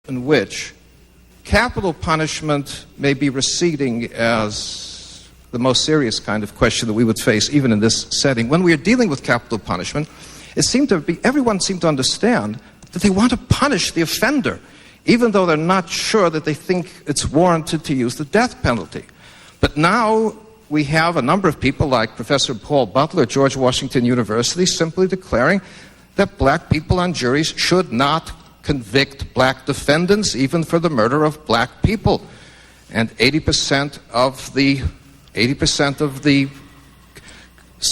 in which capital punishment may be receding as the most serious kind of question that we would face even in this setting. When we are dealing with capital punishment, everyone seemed to understand that they want to punish the offender, even though they're not sure that they think it's warranted to use the death penalty. But now we have a number of people like Professor Paul Butler at George Washington University simply declaring that black people on juries should not convict black defendants even for the murder of black people. And 80% of the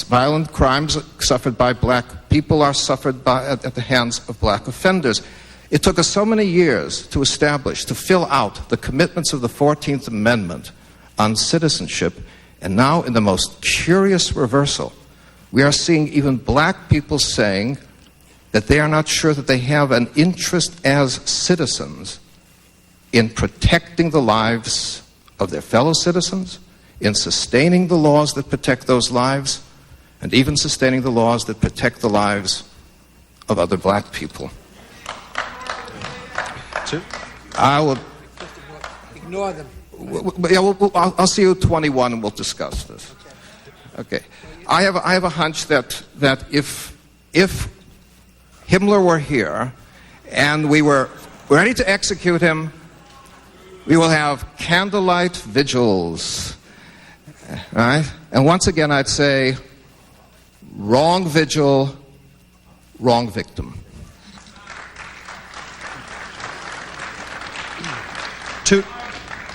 violent crimes suffered by black people are suffered at the hands of black offenders. It took us so many years to fill out the commitments of the 14th Amendment on citizenship, and now in the most curious reversal, we are seeing even black people saying that they are not sure that they have an interest as citizens in protecting the lives of their fellow citizens, in sustaining the laws that protect those lives, and even sustaining the laws that protect the lives of other black people. I will ignore them. I'll see you at 21 and we'll discuss this. Okay. I have a hunch that if Himmler were here and we were ready to execute him, we will have candlelight vigils. Right? And once again I'd say, wrong vigil, wrong victim.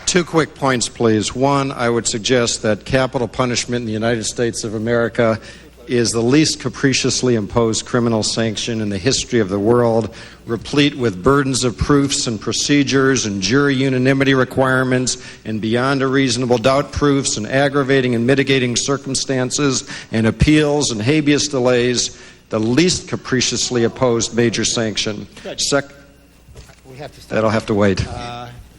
Two quick points, please. One, I would suggest that capital punishment in the United States of America is the least capriciously imposed criminal sanction in the history of the world, replete with burdens of proofs and procedures and jury unanimity requirements and beyond a reasonable doubt proofs and aggravating and mitigating circumstances and appeals and habeas delays, the least capriciously opposed major sanction. That'll have to wait.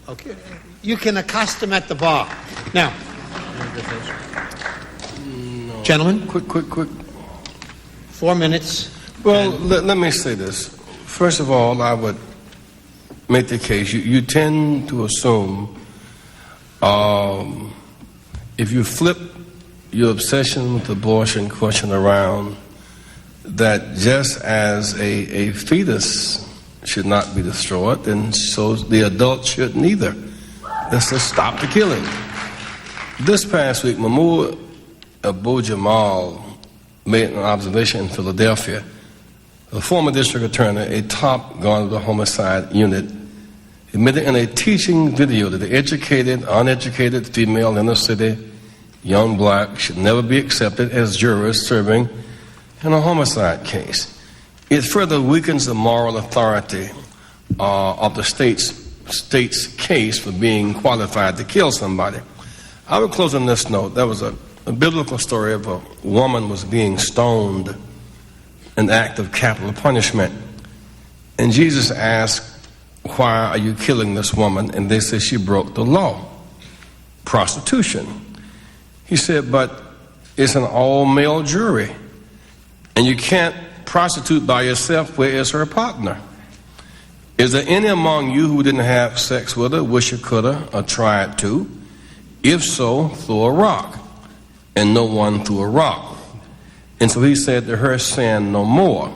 Okay. You can accost them at the bar. Now, gentlemen. Quick. 4 minutes. Well, let me say this. First of all, I would make the case. You tend to assume if you flip your obsession with the abortion question around, that just as a fetus should not be destroyed, then so the adult shouldn't either. Let's just stop the killing. This past week, Mahmoud Abu Jamal made an observation in Philadelphia. The former district attorney, a top gun of the homicide unit, admitted in a teaching video that the educated, uneducated female inner city young black should never be accepted as jurors serving in a homicide case. It further weakens the moral authority of the state's case for being qualified to kill somebody. I would close on this note. There was a biblical story of a woman was being stoned, an act of capital punishment. And Jesus asked, why are you killing this woman? And they said she broke the law. Prostitution. He said, but it's an all-male jury. And you can't prostitute by yourself. Where is her partner? Is there any among you who didn't have sex with her, wish you coulda, or tried to? If so, throw a rock. And no one threw a rock. And so he said to her, sin no more.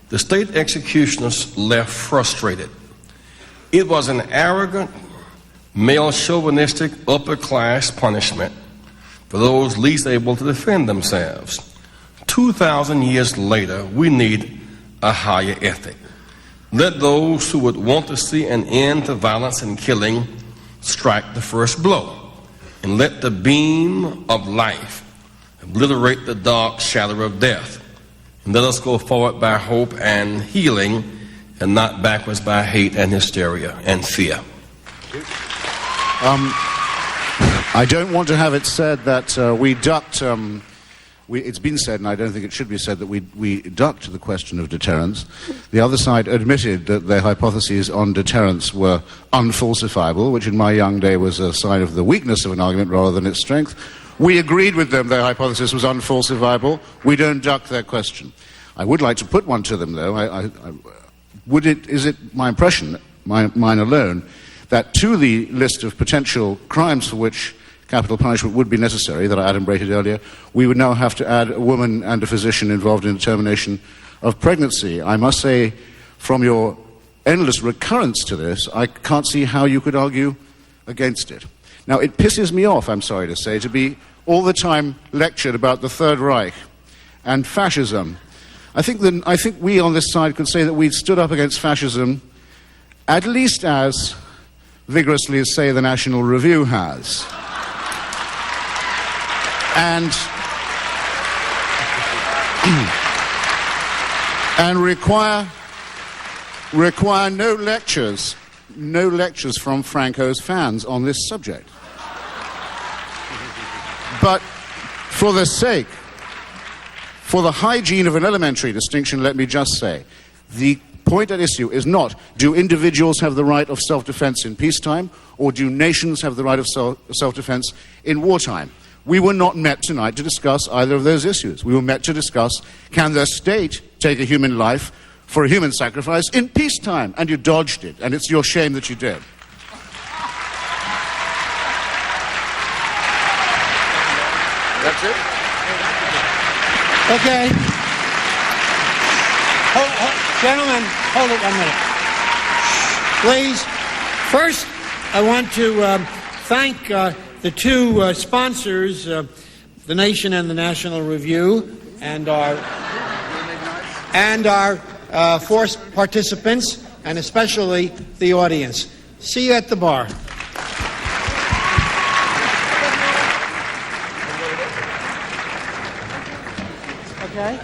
The state executioners left frustrated. It was an arrogant, male chauvinistic, upper-class punishment for those least able to defend themselves. 2,000 years later, we need a higher ethic. Let those who would want to see an end to violence and killing strike the first blow. And let the beam of life obliterate the dark shadow of death. And let us go forward by hope and healing and not backwards by hate and hysteria and fear. I don't want to have it said that we ducked... it's been said, and I don't think it should be said, that we ducked the question of deterrence. The other side admitted that their hypotheses on deterrence were unfalsifiable, which in my young day was a sign of the weakness of an argument rather than its strength. We agreed with them their hypothesis was unfalsifiable. We don't duck their question. I would like to put one to them, though. Is it my impression mine alone, that to the list of potential crimes for which capital punishment would be necessary, that I adumbrated earlier, we would now have to add a woman and a physician involved in the termination of pregnancy. I must say, from your endless recurrence to this, I can't see how you could argue against it. Now, it pisses me off, I'm sorry to say, to be all the time lectured about the Third Reich and fascism. I think we on this side could say that we've stood up against fascism at least as vigorously as, say, the National Review has. And require no lectures from Franco's fans on this subject. But for the hygiene of an elementary distinction, let me just say, the point at issue is not, do individuals have the right of self-defense in peacetime, or do nations have the right of self-defense in wartime? We were not met tonight to discuss either of those issues. We were met to discuss, can the state take a human life for a human sacrifice in peacetime? And you dodged it, and it's your shame that you did. That's it? Okay. Gentlemen, hold it 1 minute. Please. First, I want to thank the two sponsors, The Nation and the National Review, and our four participants, and especially the audience. See you at the bar. Okay.